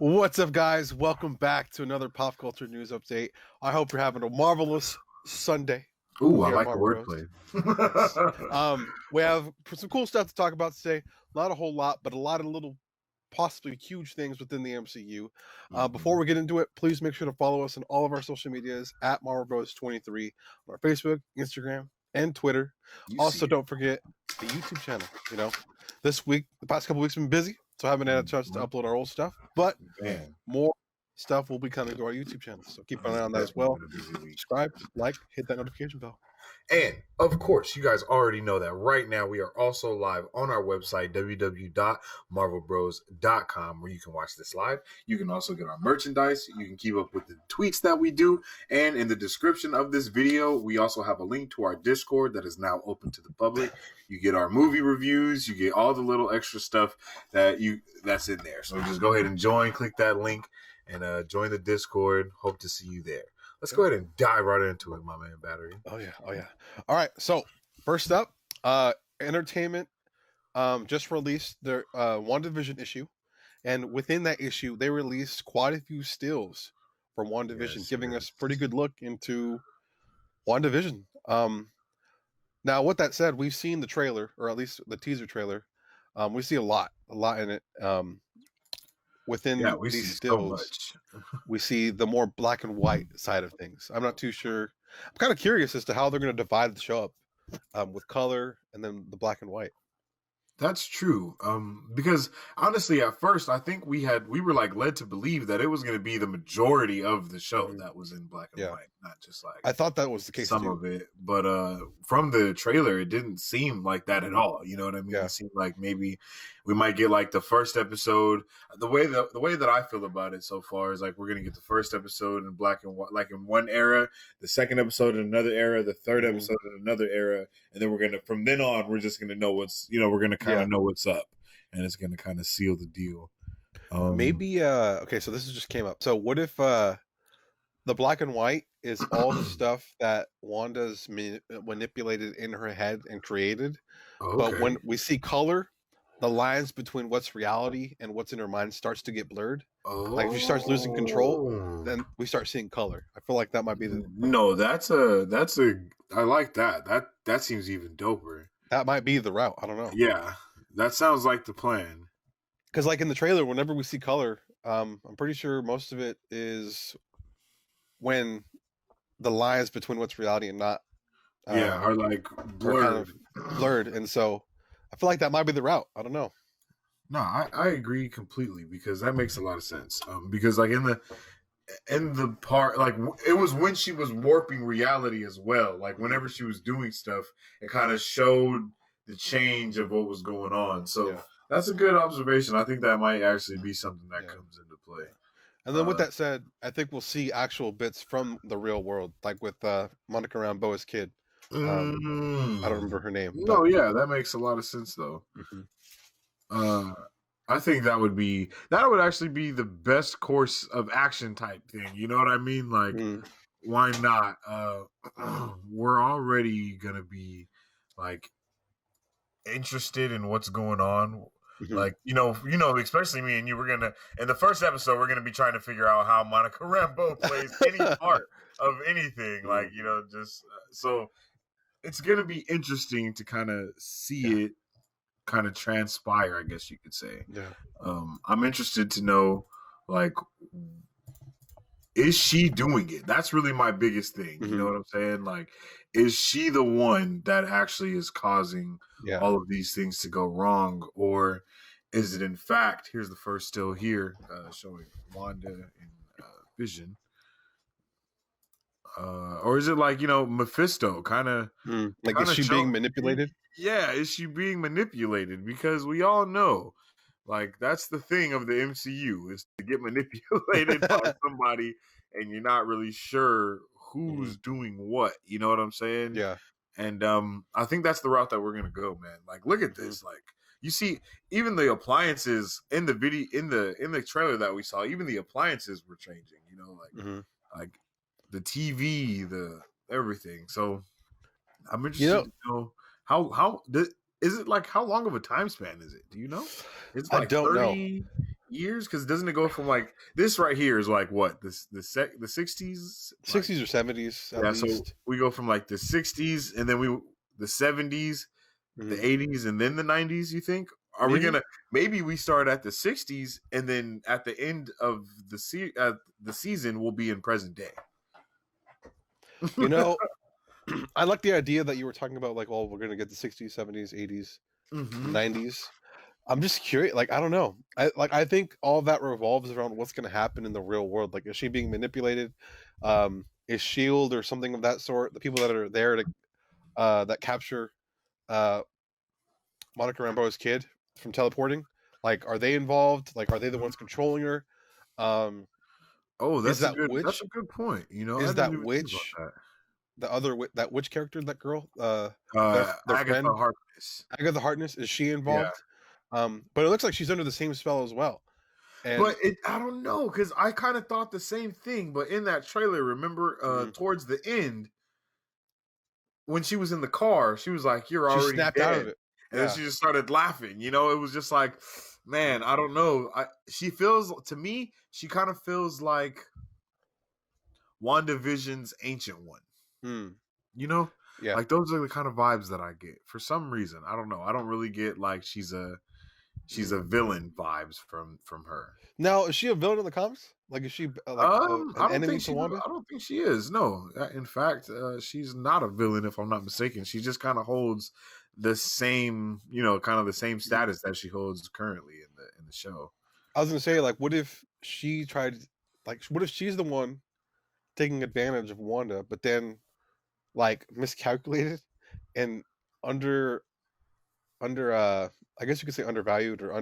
What's up, guys? Welcome back to another pop culture news update. I hope you're having a marvelous Sunday. Ooh, I here at like the Marvel Bros. wordplay. We have some cool stuff to talk about today. Not a whole lot, but a lot of little, possibly huge things within the MCU. Before we get into it, please make sure to follow us on all of our social medias at Marvel Bros 23 on our Facebook, Instagram, and Twitter. Also, don't forget the YouTube channel. This week, the past couple weeks, have been busy, so I haven't had a chance to upload our old stuff, but more stuff will be coming to our YouTube channel. So keep an eye on that as well. Subscribe, like, hit that notification bell. And of course, you guys already know that right now we are also live on our website, www.marvelbros.com, where you can watch this live. You can also get our merchandise. You can keep up with the tweets that we do. And in the description of this video, we also have a link to our Discord that is now open to the public. You get our movie reviews. You get all the little extra stuff that's in there. So just go ahead and join. Click that link and join the Discord. Hope to see you there. Let's go ahead and dive right into it, my man, Battery. Oh, yeah. All right, so first up, Entertainment just released their WandaVision issue, and within that issue, they released quite a few stills from WandaVision, giving us a pretty good look into WandaVision. Now, with that said, we've seen the trailer, or at least the teaser trailer. We see a lot in it. Within these stills, we see the more black and white side of things. I'm not too sure. I'm kind of curious as to how they're going to divide the show up with color and then the black and white. That's true. Because honestly, at first, I think we were like led to believe that it was going to be the majority of the show that was in black and white, not just like I thought that was the case. Some of it, but from the trailer, it didn't seem like that at all. You know what I mean? It seemed like maybe we might get like the first episode. The way that I feel about it so far is like we're gonna get the first episode in black and white, like in one era, the second episode in another era, the third episode in another era, and then we're gonna from then on we're just gonna know we're gonna kind of know what's up, and it's gonna kind of seal the deal. Maybe okay, so this just came up. So what if the black and white is all the stuff that Wanda's manipulated in her head and created, but when we see color, the lines between what's reality and what's in her mind starts to get blurred. Like if she starts losing control, then we start seeing color. I feel like that might be the I like that. That seems even doper. That might be the route. I don't know. Yeah, that sounds like the plan. Because like in the trailer, whenever we see color, I'm pretty sure most of it is when the lines between what's reality and not are like blurred. Kind of blurred, and so I feel like that might be the route. I don't know. No, I agree completely because that makes a lot of sense. Because like in the part, like it was when she was warping reality as well. Like whenever she was doing stuff, it kind of showed the change of what was going on. So that's a good observation. I think that might actually be something that comes into play. And then with that said, I think we'll see actual bits from the real world, like with Monica Rambeau's kid. I don't remember her name. No, that makes a lot of sense though. I think that would actually be the best course of action type thing. You know what I mean? Like, why not? We're already gonna be like interested in what's going on. Like, especially me and you, we're gonna in the first episode we're gonna be trying to figure out how Monica Rambeau plays any part of anything. Like, just so it's gonna be interesting to kind of see it kind of transpire, I guess you could say. I'm interested to know, like, is she doing it? That's really my biggest thing. You know what I'm saying? Like, is she the one that actually is causing all of these things to go wrong? Or is it in fact, here's the first still here, showing Wanda and Vision. Or is it like, Mephisto kind of like, is she being manipulated? Yeah, is she being manipulated? Because we all know, like, that's the thing of the MCU is to get manipulated by somebody and you're not really sure who's doing what. You know what I'm saying? Yeah. And I think that's the route that we're gonna go, man. Like, look at this. Like, you see, even the appliances in the video, in the trailer that we saw, even the appliances were changing. Like the TV, the everything. So I'm interested to know how is it, like, how long of a time span is it? Do you know? It's like I don't 30 years? Because doesn't it go from like this right here is like what the 60s, like 60s or 70s at yeah. So least. we go from like the 60s and then the 70s, Mm-hmm. the 80s, and then the 90s. You think? Are we Maybe. gonna maybe we start at the 60s and then at the end of the season we'll be in present day? You know, I like the idea that you were talking about, like, well, we're gonna get the 60s, 70s, 80s, Mm-hmm. 90s. I'm just curious. Like, I don't know. I think all of that revolves around what's gonna happen in the real world. Like, is she being manipulated? Is Shield or something of that sort? The people that are there to that capture uh, Monica Rambeau's kid from teleporting. Like, are they involved? Like, are they the ones controlling her? Um, Oh, is that's that a witch? good point. You know, I Is didn't that even think about witch the other that witch character? That girl, that. their Agatha friend Harkness. Agatha Harkness. Is she Yeah. involved? But it looks like she's under the same spell as well. And But I don't know, because I kind of thought the same thing. But in that trailer, remember, mhm, towards the end, when she was in the car, she was like, "You're she already snapped out of dead," it. and then Yeah. she just started laughing. You know, it was just like, man, I don't know. She feels to me, she kind of feels like WandaVision's Ancient One. Mm, You know, yeah. like those are the kind of vibes that I get. For some reason, I don't know. I don't really get like she's Mm. a villain vibes from her. Now, is she a villain in the comics? Like, is she like I an don't enemy think to she's. Wanda? I don't think she is. No, in fact, she's not a villain if I'm not mistaken. She just kind of holds the same, kind of the same Mhm. status that she holds currently in the show. I was gonna say, like, what if she tried? Like, what if she's the one taking advantage of Wanda, but then like miscalculated and under under I guess you could say undervalued or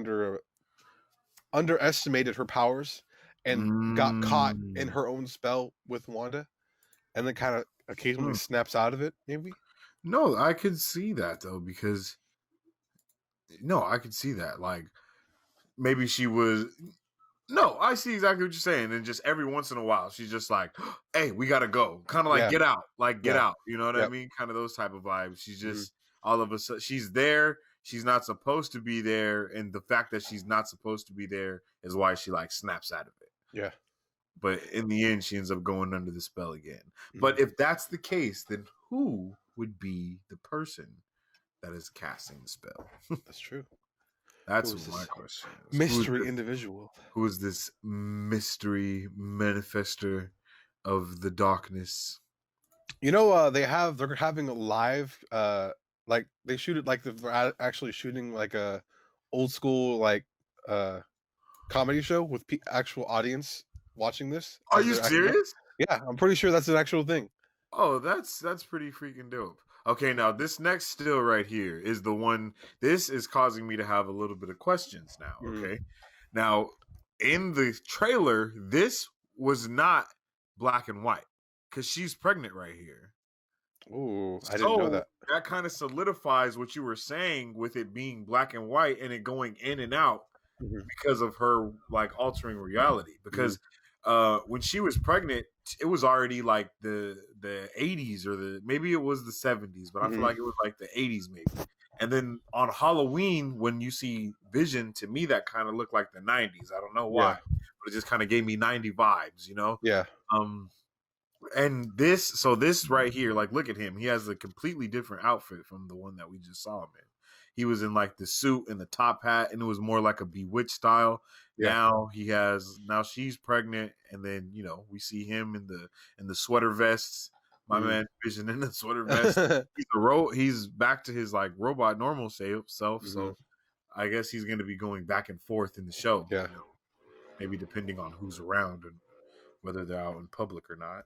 underestimated her powers and got caught in Mm. her own spell with Wanda and then kind of occasionally Hmm. snaps out of it, maybe? No, I could see that though because no, I could see that like maybe she was. No, I see exactly what you're saying. And just every once in a while, she's just like, "Hey, we gotta go." Kind of like Yeah, get out, like get yeah, out. You know what I yep. mean? Kind of those type of vibes. She's Hmm. just all of a sudden she's there. She's not supposed to be there, and the fact that she's not supposed to be there is why she like snaps out of it. Yeah. But in the end, she ends up going under the spell again. Hmm. But if that's the case, then who would be the person that is casting the spell? That's true. Who That's is what my this question is. mystery individual? Who is this mystery manifester of the darkness? You know, they're having a live like they shoot it like they're actually shooting like a old school like uh comedy show with actual audience watching this Are as you they're acting out. serious? Yeah, I'm pretty sure that's an actual thing. Oh, that's pretty freaking dope. Okay, now this next still right here is the one. This is causing me to have a little bit of questions now. Mm. Okay, now in the trailer, this was not black and white because she's pregnant right here. Ooh, I didn't know So that. that kind of solidifies what you were saying with it being black and white and it going in and out Hmm. because of her like altering reality. Hmm. Because when she was pregnant, it was already like the 80s or the maybe it was the 70s, but I feel Hmm. like it was like the 80s maybe. And then on Halloween, when you see Vision, to me that kind of looked like the 90s. I don't know Yeah, why, but it just kind of gave me 90 vibes, yeah. Um, and this right here, like, look at him. He has a completely different outfit from the one that we just saw him in. He was in like the suit and the top hat, and it was more like a Bewitched style. Yeah. Now she's pregnant, and then we see him in the sweater vests. My Hmm. man Vision in the sweater vest. He's back to his like robot normal self. Hmm. So I guess he's going to be going back and forth in the show. Yeah. Maybe depending on who's around and whether they're out in public or not.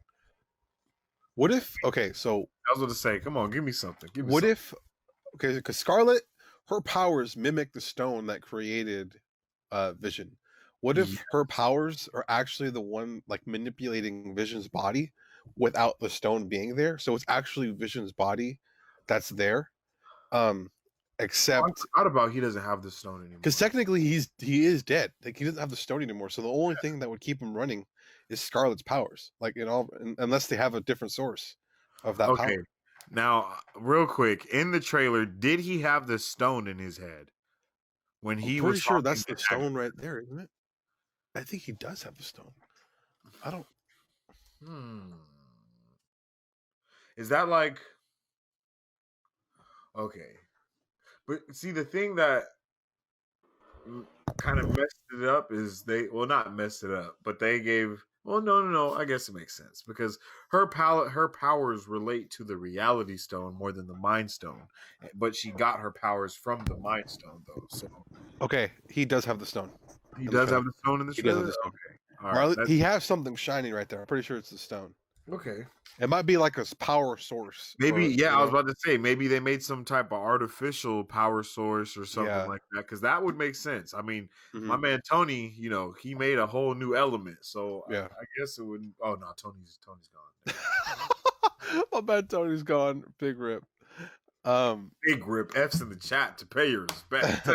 What if? Okay, so I was going to say, come on, give me something. Give me what something. if? Okay, because Scarlet, her powers mimic the stone that created Vision. What Yeah. if her powers are actually the one like manipulating Vision's body without the stone being there? So it's actually Vision's body that's there. Um, Oh, I except forgot about he doesn't have the stone because anymore. technically he is dead. Like he doesn't have the stone anymore. So the only thing that would keep him running is Scarlet's powers. Like unless they have a different source of that Okay. power. Now, real quick, in the trailer, did he have the stone in his head when I'm he pretty was sure talking that's to the stone Agatha? right there, isn't it? I think he does have the stone. I don't. Is that like okay? But see, the thing that kind of messed it up is not messed it up, but they gave. Well, no. I guess it makes sense because her powers relate to the reality stone more than the mind stone. But she got her powers from the mind stone, though. So Okay, he does have the stone. he does have the stone in the He does have trailer. the stone. Okay, all right. He has something shining right there. I'm pretty sure it's the stone. Okay. It might be like a power source. Maybe, I was about to say, maybe they made some type of artificial power source or something like that, because that would make sense. I mean, my man Tony, he made a whole new element, so yeah. I guess it wouldn't. Oh no, Tony's gone. My man Tony's gone. Big rip. Big rip. F's in the chat to pay your respect.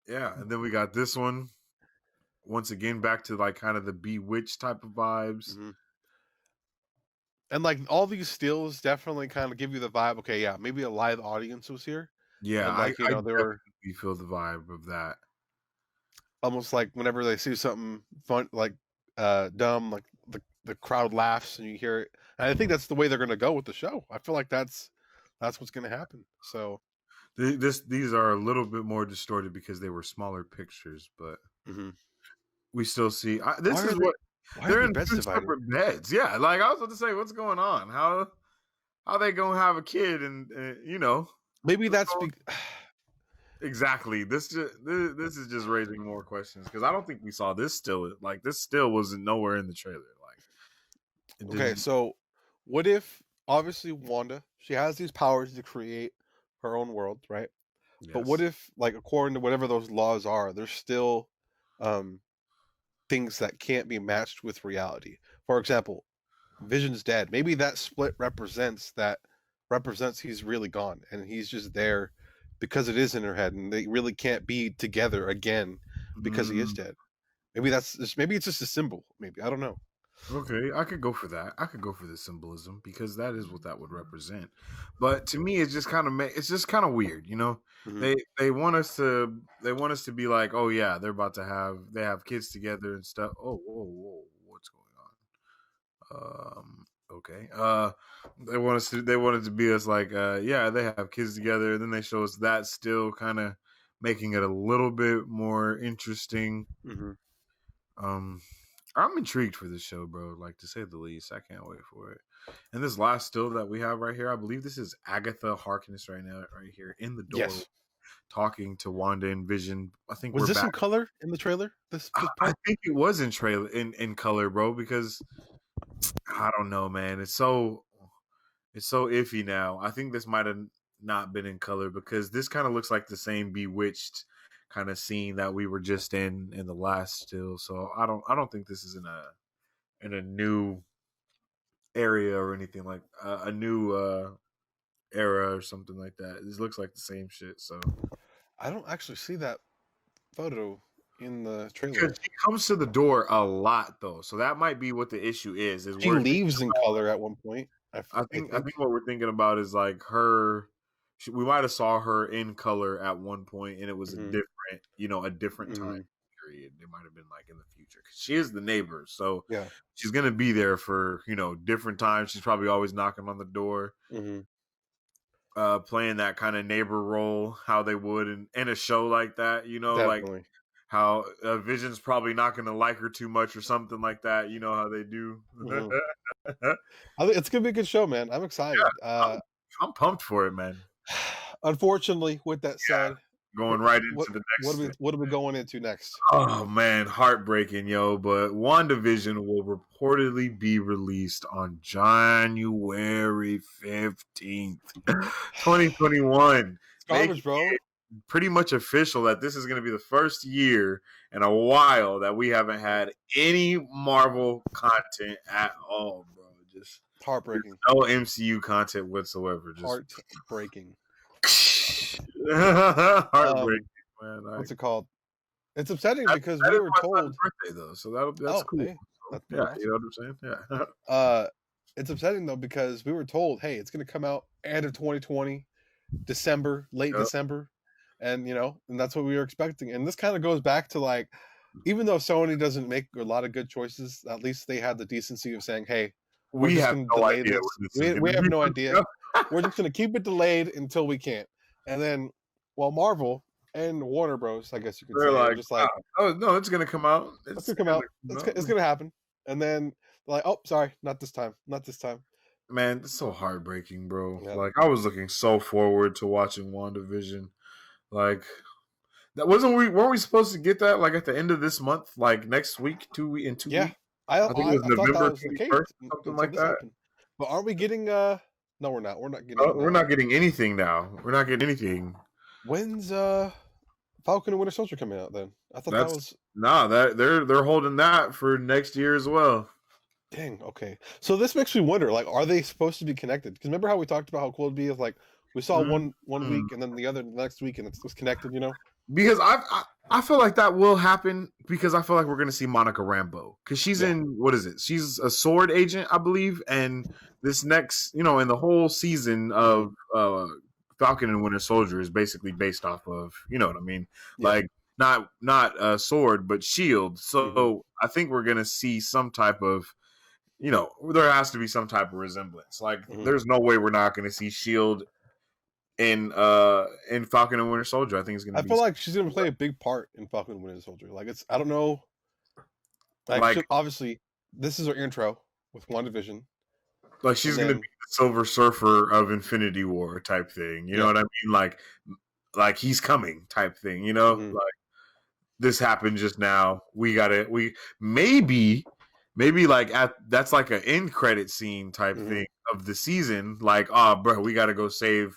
Yeah, and then we got this one. Once again, back to like kind of the Bewitched type of vibes. And like all these stills definitely kind of give you the vibe. Okay, yeah, maybe a live audience was here. Yeah, and like they were. You feel the vibe of that. Almost like whenever they see something fun, like dumb, like the crowd laughs and you hear it. And I think that's the way they're going to go with the show. I feel like that's what's going to happen. So these are a little bit more distorted because they were smaller pictures, but we still see. They're in two separate beds. Yeah, like I was about to say, what's going on? How they gonna have a kid? And maybe that's exactly. This is just raising more questions because I don't think we saw this still. Like this still wasn't nowhere in the trailer. Like, okay, so what if obviously Wanda, she has these powers to create her own world, right? Yes. But what if, like, according to whatever those laws are, there's still things that can't be matched with reality? For example, Vision's dead. Maybe that split represents he's really gone and he's just there because it is in her head and they really can't be together again because he is dead. Maybe it's just a symbol. Maybe, I don't know. Okay, I could go for that. I could go for the symbolism because that is what that would represent. But to me, it's just kind of weird, They want us to be like, oh yeah, they have kids together and stuff. Oh, whoa, what's going on? Okay. They wanted to be us like, yeah, they have kids together, and then they show us that still kind of making it a little bit more interesting. I'm intrigued for this show, bro. Like, to say the least, I can't wait for it. And this last still that we have right here, I believe this is Agatha Harkness right here in the door, talking to Wanda and Vision. I think was this in color in the trailer? This part? I think it was in color, bro. Because I don't know, man. It's so iffy now. I think this might have not been in color because this kind of looks like the same Bewitched kind of scene that we were just in the last still. So I don't think this is in a new area or anything like a new era or something like that. This looks like the same shit. So I don't actually see that photo in the trailer. Because she comes to the door a lot though, so that might be what the issue is. She leaves in color at one point. I think what we're thinking about is like her. We might have saw her in color at one point, and it was a different time period. It might have been like in the future because she is the neighbor, so she's gonna be there for different times. She's probably always knocking on the door, playing that kind of neighbor role, how they would in a show like that. Definitely. Like how Vision's probably not gonna like her too much or something like that. You know how they do. I think it's gonna be a good show, man. I'm excited. Yeah, I'm pumped for it, man. Unfortunately, with that said, going right into the next. What are we going into next? Oh man, heartbreaking, yo! But WandaVision will reportedly be released on January 15th, 2021. Garbage, bro. Pretty much official that this is going to be the first year in a while that we haven't had any Marvel content at all, bro. Just heartbreaking. No MCU content whatsoever. Just heartbreaking. Heartbreaking, man. What's it called? It's upsetting because we were told. Birthday though, so that's cool. Hey, that's you know what I'm saying? Yeah. It's upsetting though because we were told, hey, it's going to come out end of 2020, December, late December. and and that's what we were expecting. And this kind of goes back to like, even though Sony doesn't make a lot of good choices, at least they had the decency of saying, "Hey, we're We just have going to no delay idea this. when this is We gonna have be no put idea. together. We're just going to keep it delayed until we can't." And then, well, Marvel and Warner Bros, I guess you could They're say, are like, just like, oh no, it's gonna come out. "It's It's gonna come gonna out. come It's out. gonna happen." And then they're like, "Oh, sorry, not this time. Not this time." Man, it's so heartbreaking, bro. Yeah. Like I was looking so forward to watching WandaVision. Like that weren't we supposed to get that like at the end of this month, like next week, in 2 weeks? Yeah, I I think it was I thought that November was the case 21st, something until like this that. happened. But aren't we getting? No, we're not. We're not getting. We're not getting anything now. We're not getting anything. When's Falcon and Winter Soldier coming out? Then I thought that That's was. that they're holding that for next year as well. Dang. Okay. So this makes me wonder. Like, are they supposed to be connected? Because remember how we talked about how cool it'd be if like we saw one Mm. week and then the other next week and it's connected. Because I feel like that will happen because I feel like we're gonna see Monica Rambeau because she's Yeah. in what is it? She's a sword agent, I believe, and this next in the whole season of Falcon and Winter Soldier is basically based off of what I mean, Yeah. like not a sword but shield. So I think we're gonna see some type of there has to be some type of resemblance. Like there's no way we're not gonna see shield in Falcon and Winter Soldier. I think it's gonna I be feel like she's gonna play a big part in Falcon and Winter Soldier. Like I don't know. like Obviously, this is her intro with WandaVision. she's gonna be the Silver Surfer of Infinity War type thing. You know what I mean? Like he's coming type thing. Like this happened just now. We maybe like that's like an end credit scene type thing of the season. Like, oh, bro, we gotta go save.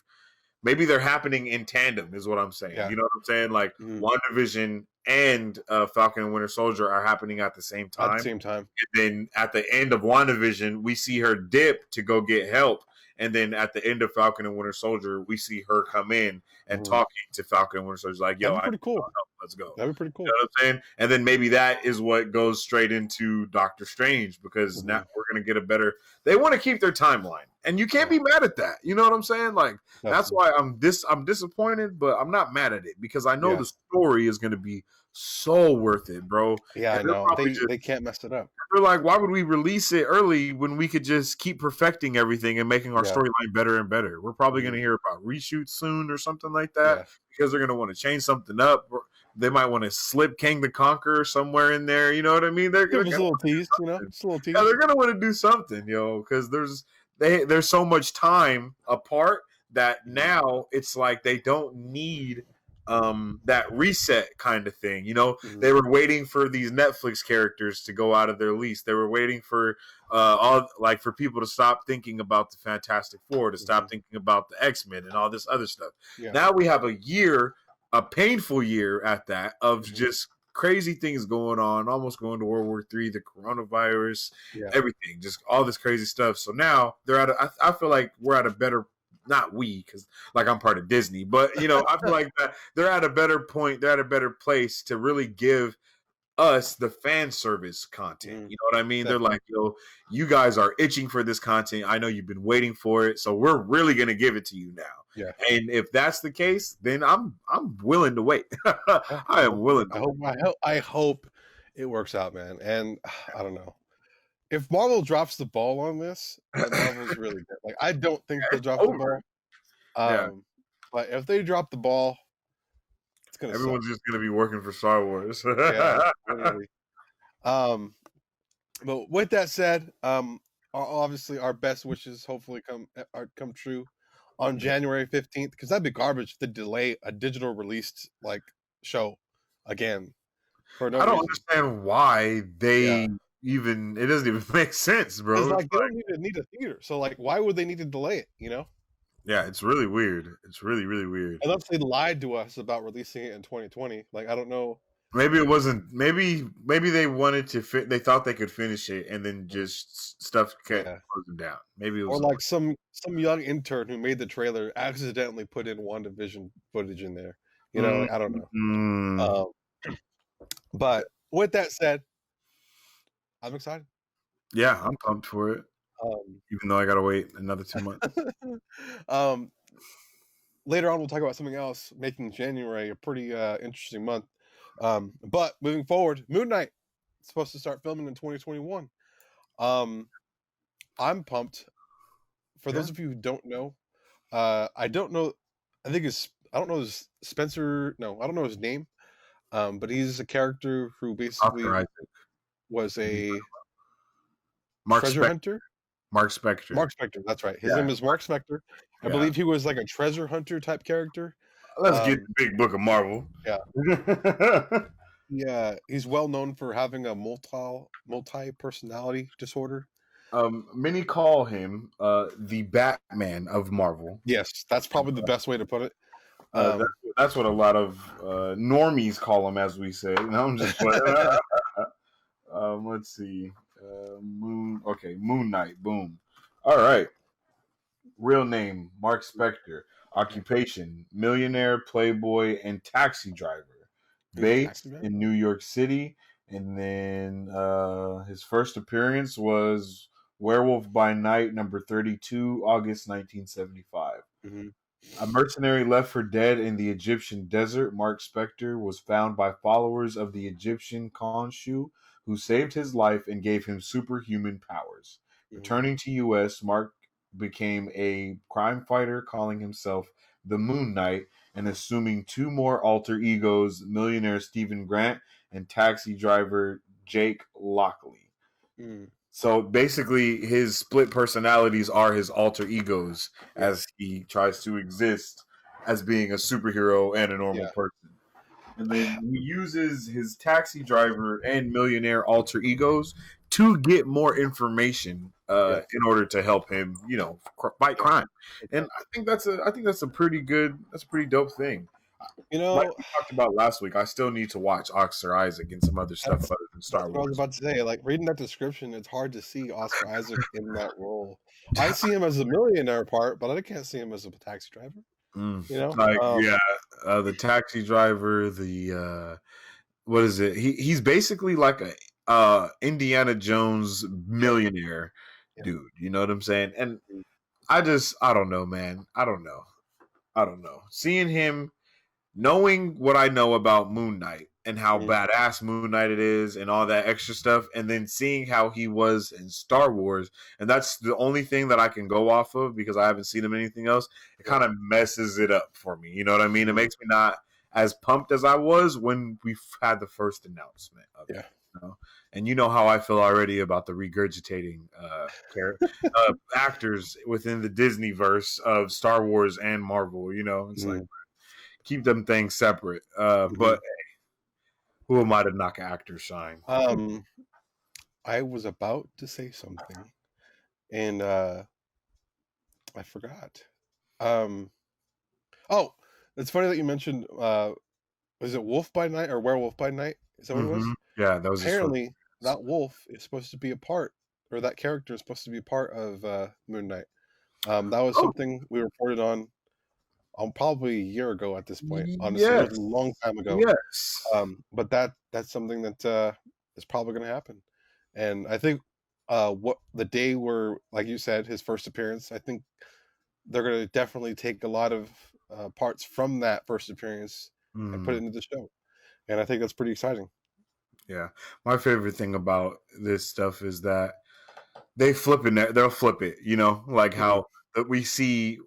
Maybe they're happening in tandem, is what I'm saying. Yeah. You know what I'm saying? Like WandaVision and Falcon and Winter Soldier are happening at the same time. At the same time. And then at the end of WandaVision, we see her dip to go get help. And then at the end of Falcon and Winter Soldier, we see her come in and talking to Falcon and Winter Soldier. Like, yo, that'd be pretty cool. Let's go. That'd be pretty cool. You know what I'm saying? And then maybe that is what goes straight into Doctor Strange because now we're going to get a better. They want to keep their timeline. And you can't be mad at that. You know what I'm saying? Like, that's why I'm disappointed, but I'm not mad at it because I know the story is going to be so worth it, bro. Yeah, I know. They can't mess it up. They're like, why would we release it early when we could just keep perfecting everything and making our storyline better and better? We're probably going to hear about reshoots soon or something like that because they're going to want to change something up. They might want to slip King the Conqueror somewhere in there. You know what I mean? They're give us a little tease, just a little tease. Yeah, they're going to want to do something, because there's so much time apart that now it's like they don't need that reset kind of thing. They were waiting for these Netflix characters to go out of their lease. They were waiting for for people to stop thinking about the Fantastic Four, to stop thinking about the X-Men and all this other stuff. Now we have a painful year at that of just crazy things going on, almost going to World War III, the coronavirus, everything, just all this crazy stuff. So now they're I feel like we're at a better, not we, because like I'm part of Disney, but I feel like that they're at a better point, they're at a better place to really give us the fan service content. You know what I mean? Definitely. They're like, yo, you guys are itching for this content. I know you've been waiting for it, so we're really gonna give it to you now. Yeah. And if that's the case, then I'm willing to wait. I am willing. I hope it works out, man. And I don't know. If Marvel drops the ball on this, then Marvel's really good. Like, I don't think they'll drop the ball. But if they drop the ball, it's gonna. Everyone's suck. just gonna be working for Star Wars. Literally. But with that said, obviously our best wishes hopefully come true on January 15th, because that'd be garbage to delay a digital released show again. For no reason. Understand why they even. It doesn't even make sense, bro. They don't need a theater, so why would they need to delay it? Yeah, it's really weird. It's really, really weird. Unless they lied to us about releasing it in 2020. I don't know. Maybe it wasn't. Maybe they wanted to fit. They thought they could finish it, and then just stuff kept closing down. Maybe it was some young intern who made the trailer accidentally put in WandaVision footage in there. I don't know. But with that said, I'm excited. Yeah, I'm pumped for it. Even though I gotta wait another 2 months. later on we'll talk about something else, making January a pretty interesting month. But moving forward, Moon Knight is supposed to start filming in 2021. Um, I'm pumped. For Yeah. those of you who don't know, I don't know. I don't know his Spencer. No, I don't know his name. But he's a character who Oscar basically Isaac. was a Mark treasure Spector. hunter. Mark Spector. Mark Spector, that's right. His Yeah. name is Mark Spector. I Yeah. believe he was like a treasure hunter type character. Let's get the big book of Marvel. Yeah. Yeah, he's well known for having a multi personality disorder. Many call him the Batman of Marvel. Yes, that's probably the best way to put it. That's what a lot of normies call him, as we say. No, I'm just playing. Let's see. Moon Knight. Boom. All right. Real name, Mark Spector. Occupation, millionaire, playboy, and taxi driver. Based in New York City. And then his first appearance was Werewolf by Night, number 32, August 1975. Mm-hmm. A mercenary left for dead in the Egyptian desert, Mark Spector was found by followers of the Egyptian Khonshu, who saved his life and gave him superhuman powers. Mm-hmm. Returning to U.S., Mark became a crime fighter, calling himself the Moon Knight and assuming two more alter egos, millionaire Stephen Grant and taxi driver Jake Lockley. Mm. So basically, his split personalities are his alter egos as he tries to exist as being a superhero and a normal person. And then he uses his taxi driver and millionaire alter egos to get more information in order to help him, fight crime. And I think that's a pretty dope thing. Like we talked about last week, I still need to watch Oscar Isaac and some other stuff other than Star Wars. What I was about to say, like reading that description, it's hard to see Oscar Isaac in that role. I see him as a millionaire part, but I can't see him as a taxi driver. The taxi driver, the what is it? He's basically like a Indiana Jones millionaire dude. You know what I'm saying? And I don't know, man. I don't know. Seeing him, knowing what I know about Moon Knight and how badass Moon Knight it is and all that extra stuff, and then seeing how he was in Star Wars, and that's the only thing that I can go off of because I haven't seen him in anything else, it kind of messes it up for me. You know what I mean? It makes me not as pumped as I was when we had the first announcement of it. You know? And you know how I feel already about the regurgitating actors within the Disney verse of Star Wars and Marvel. You know, it's like, keep them things separate. But hey, who am I to knock an actor shine? I was about to say something, and I forgot. Oh, it's funny that you mentioned. Was it Wolf by Night or Werewolf by Night? Is that what it was? Yeah, that was apparently that wolf is supposed to be a part, or that character is supposed to be a part of Moon Knight. That was something we reported on probably a year ago at this point. Honestly, it was a long time ago. Yes. But that's something that is probably going to happen. And I think what the day where, like you said, his first appearance, I think they're going to definitely take a lot of parts from that first appearance and put it into the show. And I think that's pretty exciting. Yeah. My favorite thing about this stuff is that they'll flip it, like how we see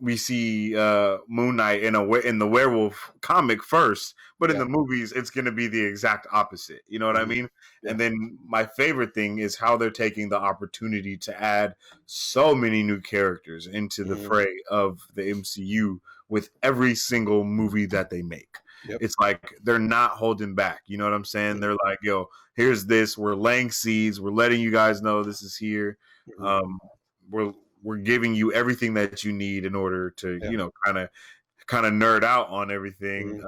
Moon Knight in the werewolf comic first, but in the movies it's going to be the exact opposite. You know what I mean? Yeah. And then my favorite thing is how they're taking the opportunity to add so many new characters into the fray of the MCU with every single movie that they make. Yep. It's like they're not holding back. You know what I'm saying? They're like, yo, here's this. We're laying seeds. We're letting you guys know this is here. We're giving you everything that you need in order to, kind of nerd out on everything.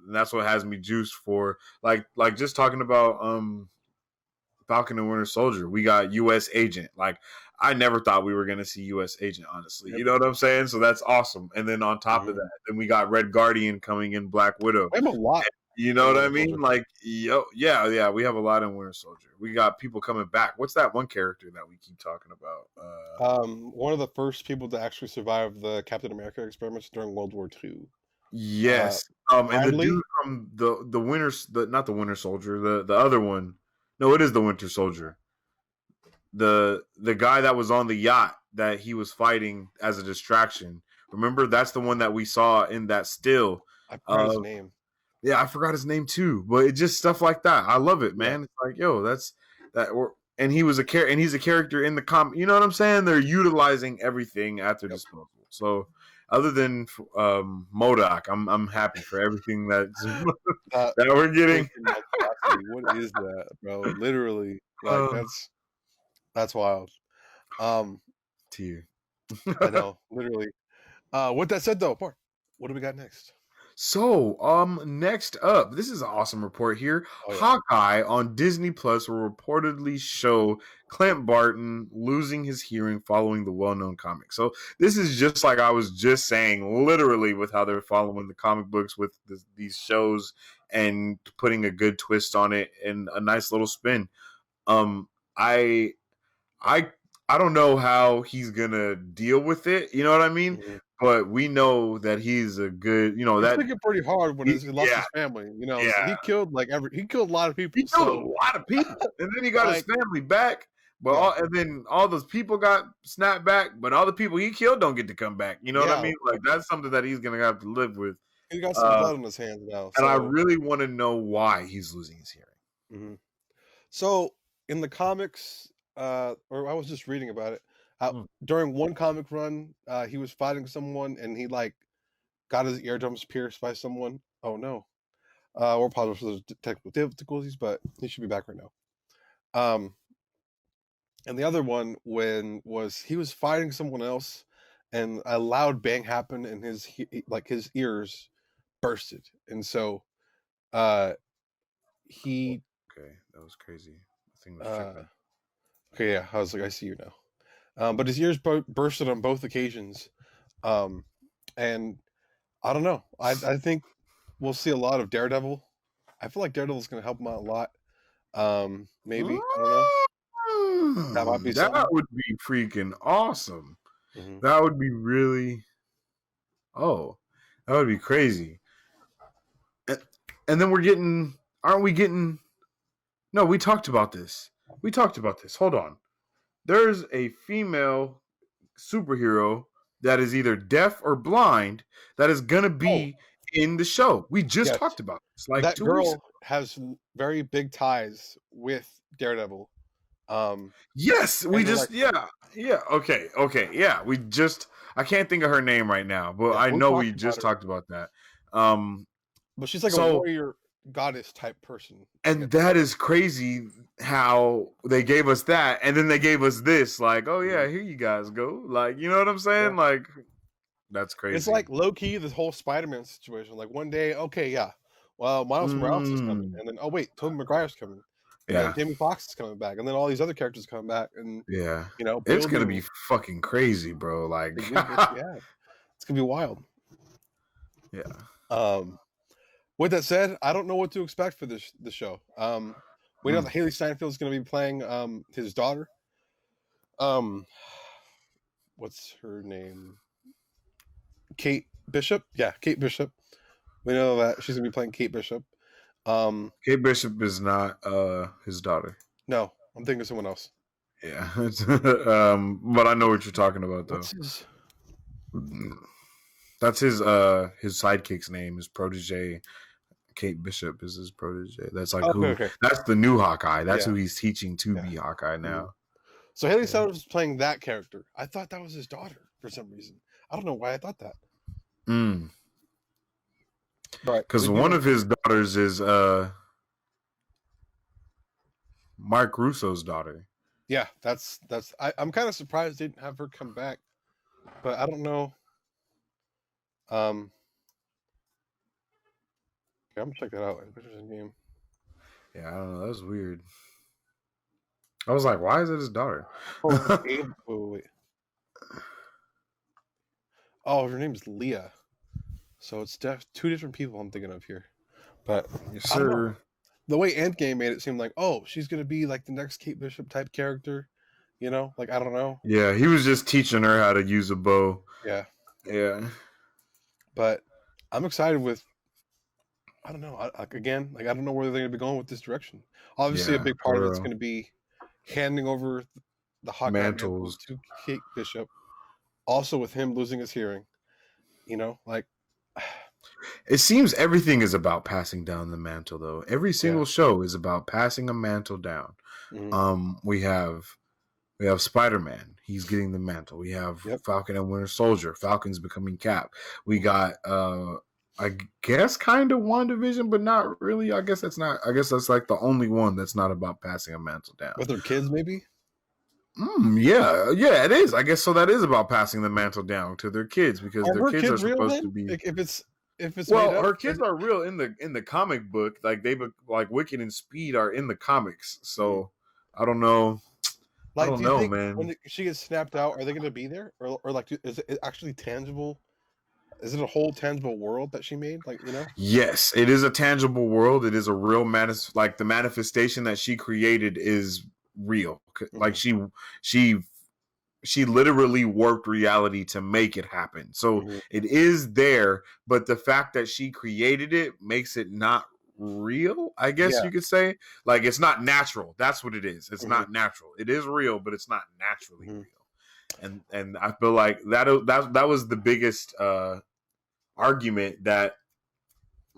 And that's what has me juiced for like just talking about Falcon and Winter Soldier. We got U.S. Agent. Like, I never thought we were going to see U.S. Agent, honestly. Yep. You know what I'm saying? So that's awesome. And then on top of that, then we got Red Guardian coming in, Black Widow. We have a lot You know in what I Winter mean? Soldier. Like, yeah. We have a lot in Winter Soldier. We got people coming back. What's that one character that we keep talking about? One of the first people to actually survive the Captain America experiments during World War II. Yes. And the Bradley, dude from the Winter, not the Winter Soldier, the other one. No, it is the Winter Soldier. The guy that was on the yacht that he was fighting as a distraction. Remember, that's the one that we saw in that still. I forgot his name. Yeah, I forgot his name too, but it's just stuff like that. I love it, Yeah. man. It's like, yo, that's that. And he was and he's a character in the You know what I'm saying? They're utilizing everything at their disposal. So, other than Modoc, I'm happy for everything that That that we're getting. freaking monstrosity. What is that, bro? Literally, like that's wild. Tier. I know, literally. With that said, though, Mark, what do we got next? So, next up, this is an awesome report here. Oh, yeah. Hawkeye on Disney Plus will reportedly show Clint Barton losing his hearing following the well-known comic. So, this is just like I was just saying, literally, with how they're following the comic books with these shows and putting a good twist on it and a nice little spin. I I I don't know how he's gonna deal with it. You know what I mean? Mhm. But we know that he's a good. You know He's that. thinking pretty hard when he lost Yeah, his family. You know, so yeah. he killed he killed a lot of people. He killed a So lot of people, and then he got his like, family back. But yeah, and then all those people got snapped back, but all the people he killed don't get to come back. You know what I yeah, mean? Like that's something that he's gonna have to live with. he got some blood on his hands now. And I So, really want to know why he's losing his hearing. mhm. So in the comics, or I was just reading about it. Mm. During one comic run, he was fighting someone, and he like got his eardrums pierced by someone. Oh no. We're apologize for those technical difficulties, but he should be back right now. And the other one he was fighting someone else, and a loud bang happened, and his ears bursted, and so he Okay, that was crazy. The thing was tripping. okay, yeah, I was like, I see you now. But his ears bursted on both occasions, and I don't know. I think we'll see a lot of Daredevil. I feel like Daredevil's going to help him out a lot. Maybe, I don't know. That might be something. That would be freaking awesome. Mhm. That would be really. Oh, that would be crazy. And then aren't we getting? No, we talked about this. Hold on. There's a female superhero that is either deaf or blind that is gonna be in the show. We just Yes. talked about this. Like That 2 weeks ago. girl has very big ties with Daredevil. Yes, we and they're just like, okay, yeah. We just I can't think of her name right now, but yeah, I we know talked we about just her. talked about that. But she's like a So warrior goddess type person. and that is crazy how they gave us that and then they gave us this like, oh yeah, here you guys go. Like, you know what I'm saying? Yeah. Like that's crazy. It's like low key this whole Spider-Man situation. Like one day, okay, yeah, well, Miles Morales is coming, and then oh wait, Tobey Maguire's coming, and then Jamie Foxx is coming back, and then all these other characters coming back, and yeah, you know, it's gonna be fucking crazy, bro. Like, yeah, it's gonna be wild. Yeah. With that said, I don't know what to expect for the show. We know that Haley Steinfeld is going to be playing his daughter. What's her name? Kate Bishop. Yeah, Kate Bishop. We know that she's going to be playing Kate Bishop. Kate Bishop is not his daughter. No, I'm thinking of someone else. Yeah, but I know what you're talking about though. That's his sidekick's name, his protege. Kate Bishop is his protege. That's like that's the new Hawkeye. That's who he's teaching to be Hawkeye now. So Haley Steinfeld is playing that character. I thought that was his daughter for some reason. I don't know why I thought that. But because one of his daughters is Mark Russo's daughter. Yeah, I'm kind of surprised they didn't have her come back, but I don't know. Okay, I'm gonna check that out. Game. Yeah, I don't know. That was weird. I was like, why is it his daughter? Wait. Oh, her name's Leah. So it's two different people I'm thinking of here. But Yes, I don't know. sir. The way Endgame made it seem like, oh, she's gonna be like the next Kate Bishop type character, you know? Like I don't know. Yeah, he was just teaching her how to use a bow. Yeah, Yeah. but I'm excited with. I don't know. Again, like I don't know where they're gonna be going with this direction. Obviously, a Yeah, big part of for it's real. gonna be handing over the Hawkeye mantle Mantles. to Kate Bishop. Also, with him losing his hearing, you know, like It seems everything is about passing down the mantle, though. Every yeah, single show is about passing a mantle down. hmm We have Spider-Man. He's getting the mantle. We have yep, Falcon and Winter Soldier. Falcon's becoming Cap. We got I guess kind of WandaVision, but not really. I guess that's like the only one that's not about passing a mantle down. with their kids maybe. Yeah, it is. I guess so. That is about passing the mantle down to their kids because Are their her kids are kids real supposed to then? be. Like if it's made Well, up, her kids are real in the comic book. Like like Wicked and Speed are in the comics. Mhm. So I don't know. I Like, don't do you know, think man. when she gets snapped out, are they going to be there, or like, is it actually tangible? Is it a whole tangible world that she made? Like, you know? Yes, it is a tangible world. It is a real like the manifestation that she created is real. Like hmm she she literally worked reality to make it happen. So hmm it is there, but the fact that she created it makes it not real, I guess Yeah. you could say. Like it's not natural. That's what it is. It's hmm not natural. It is real, but it's not naturally hmm real. And I feel like that was the biggest argument that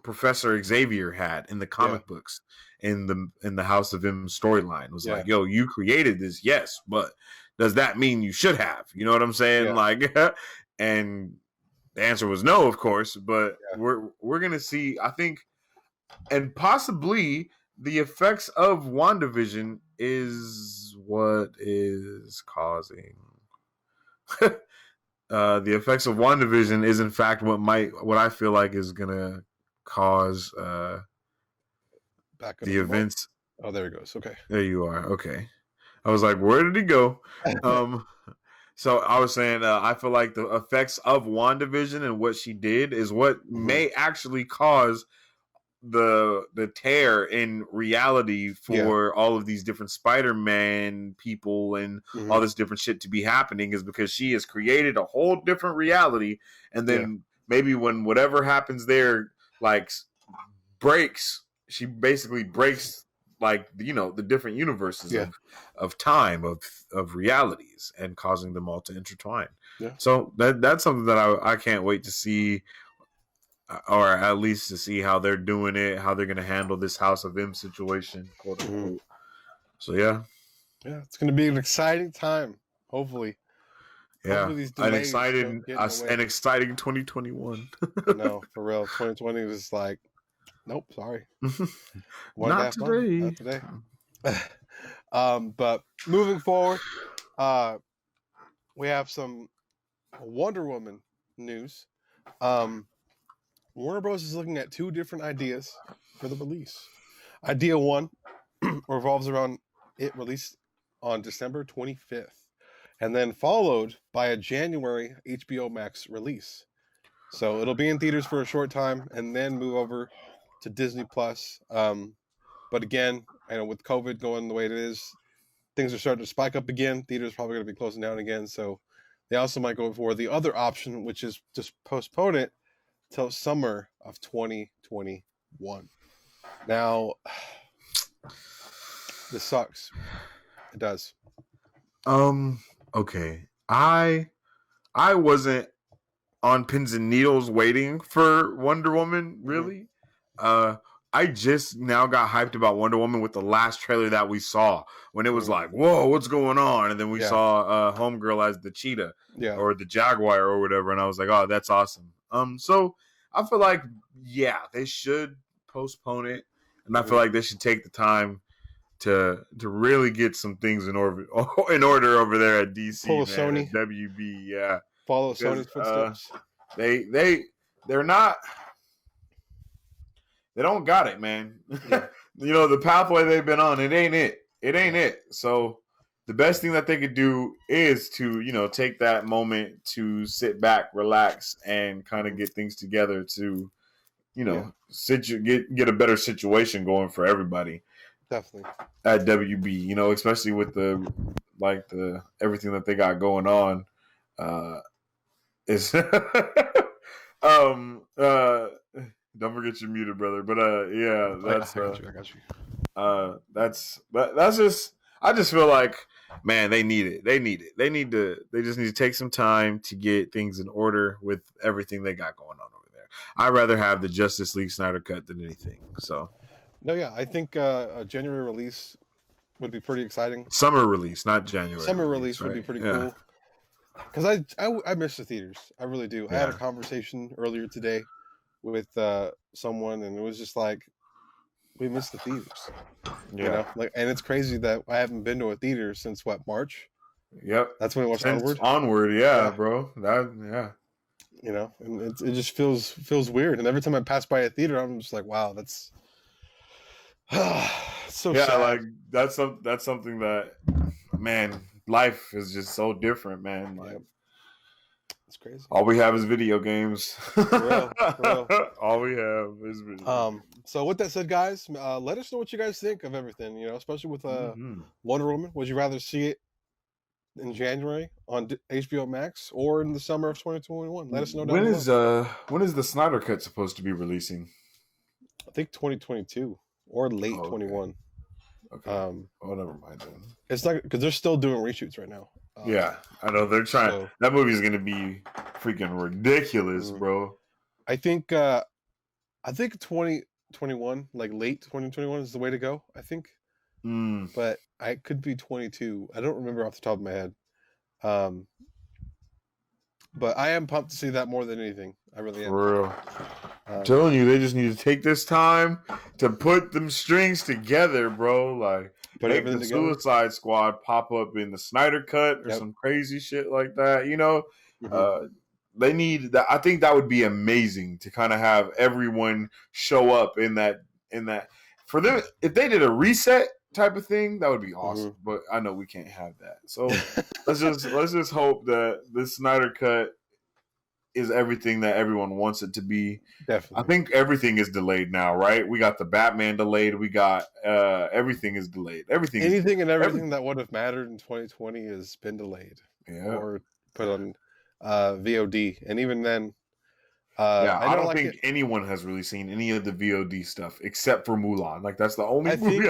Professor Xavier had in the Yeah. comic books in the House of M storyline was Yeah. like, yo, you created this, yes, but does that mean you should have? You know what I'm saying? Yeah. Like and the answer was no, of course, but Yeah. we're gonna see, I think, and possibly the effects of WandaVision is what is causing the effects of WandaVision is in fact what I feel like is gonna cause Back the of the vault. events. Oh, there it goes. Okay. There you are. Okay. I was like, where did he go? Um so I was saying I feel like the effects of WandaVision and what she did is what hmm may actually cause the tear in reality Yeah. for all of these different Spider-Man people and hmm all this different shit to be happening is because she has created a whole different reality, and Yeah. then maybe when whatever happens there like breaks, she basically breaks like the different universes Yeah. of time of realities and causing them all to intertwine. Yeah. So that's something that I can't wait to see, or at least to see how they're doing it, how they're going to handle this House of M situation, quote hmm unquote. So yeah, Yeah. It's going to be an exciting time. Hopefully. yeah, Hopefully these delays don't get in the way. an exciting 2021. I know, for real. 2020 was like, nope, sorry. Wanted to Not have fun. today. Not today. But moving forward, we have some Wonder Woman news. Warner Bros. Is looking at two different ideas for the release. Idea one revolves around it released on December 25th, and then followed by a January HBO Max release. So it'll be in theaters for a short time and then move over to Disney Plus. But again, I know with COVID going the way it is, things are starting to spike up again. Theaters probably going to be closing down again. So they also might go for the other option, which is just postpone it till summer of 2021. Now, this sucks. It does. Okay. I wasn't on pins and needles waiting for Wonder Woman, really. I just now got hyped about Wonder Woman with the last trailer that we saw when it was like, whoa, what's going on? And then we saw Homegirl as the cheetah or the jaguar or whatever, and I was like, oh, that's awesome. So I feel like, yeah, they should postpone it, and I feel like they should take the time to really get some things in order over there at DC, Pull a man, Sony. at WB, yeah. Follow Sony's footsteps. They're not. They don't got it, man. Yeah. The pathway they've been on, it ain't it. It ain't it. So the best thing that they could do is to, take that moment to sit back, relax, and kind of get things together to get a better situation going for everybody. Definitely at WB, especially with the everything that they got going on. Is don't forget you're muted, brother. But yeah, that's I got you. that's just I just feel like, man, they need it. They just need to take some time to get things in order with everything they got going on over there. I'd rather have the Justice League Snyder cut than anything. So no, yeah, I think a January release would be pretty exciting. Summer release, not January. Summer release would be pretty cool. Because I miss the theaters. I really do. Yeah. I had a conversation earlier today with someone, and it was just like, we miss the theaters. Yeah. And it's crazy that I haven't been to a theater since March? Yep. That's when it was Onward. Onward, yeah, bro. And it just feels weird. And every time I pass by a theater, I'm just like, wow, that's so sad. Like that's something that, man, life is just so different, man. Like, it's crazy. All we have is video games. For real. All we have is video games. So with that said, guys, let us know what you guys think of everything, especially with Wonder Woman. Would you rather see it in January on HBO Max or in the summer of 2021? Let us know down below. When is the Snyder Cut supposed to be releasing? I think 2022 or late 21. Okay. Never mind then. It's not because they're still doing reshoots right now. Yeah, I know they're trying. So, that movie is gonna be freaking ridiculous, bro. I think 2021, like late 2021, is the way to go. I think, but I could be 22. I don't remember off the top of my head. But I am pumped to see that more than anything. I really am. For real. I'm telling you, they just need to take this time to put them strings together, bro. Like, make the Suicide Squad pop up in the Snyder Cut or some crazy shit like that. They need that. I think that would be amazing to kind of have everyone show up in that. For them, if they did a reset type of thing, that would be awesome. But I know we can't have that. So let's just hope that the Snyder Cut is everything that everyone wants it to be. Definitely. I think everything is delayed now, right? We got the Batman delayed. We got everything is delayed. Everything that would have mattered in 2020 has been delayed. Yeah. Or put on VOD. And even then, I don't think anyone has really seen any of the VOD stuff except for Mulan. Like, that's the only movie.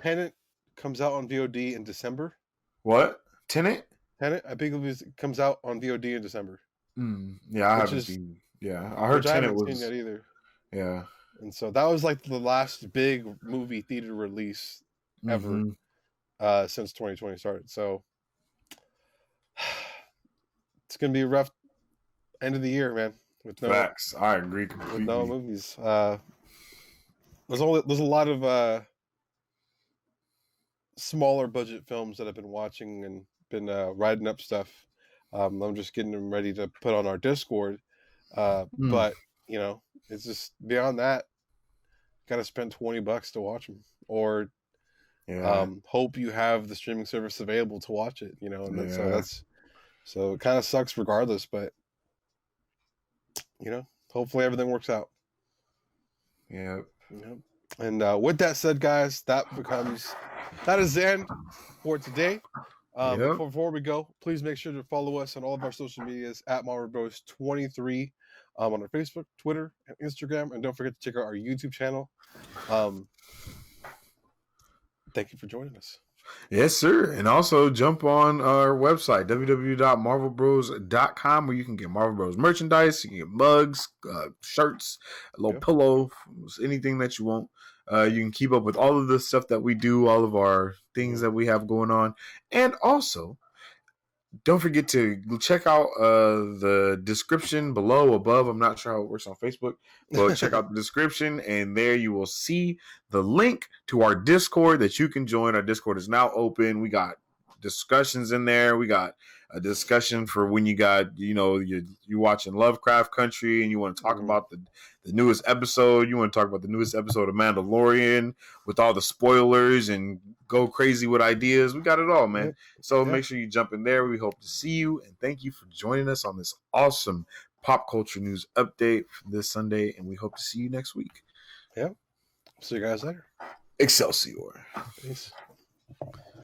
Tenet comes out on VOD in December. What? Tenet, I think it comes out on VOD in December. Yeah, I haven't seen. Yeah, I heard Tenet was. I haven't seen that either. Yeah, and so that was like the last big movie theater release ever since 2020 started. So it's gonna be a rough end of the year, man. With no facts, I agree completely. With no movies, there's a lot of smaller budget films that I've been watching and been writing up stuff. I'm just getting them ready to put on our Discord. But, it's just beyond that, got to spend $20 to watch them or hope you have the streaming service available to watch it, and so it kind of sucks regardless, but hopefully everything works out. Yeah. And with that said, guys, that is the end for today. Before we go, please make sure to follow us on all of our social medias at Marvel Bros 23 on our Facebook, Twitter, and Instagram, and don't forget to check out our YouTube channel. Thank you for joining us. Yes, sir. And also jump on our website, www.marvelbros.com, where you can get Marvel Bros merchandise. You can get mugs, shirts, a little pillow, anything that you want. You can keep up with all of the stuff that we do, all of our things that we have going on. And also, don't forget to check out the description below, above. I'm not sure how it works on Facebook, but check out the description, and there you will see the link to our Discord that you can join. Our Discord is now open. We got discussions in there. We got a discussion for when you got, you're watching Lovecraft Country and you want to talk about the newest episode. You want to talk about the newest episode of Mandalorian with all the spoilers and go crazy with ideas. We got it all, man. So make sure you jump in there. We hope to see you, and thank you for joining us on this awesome pop culture news update for this Sunday, and we hope to see you next week. Yeah. See you guys later. Excelsior. Peace.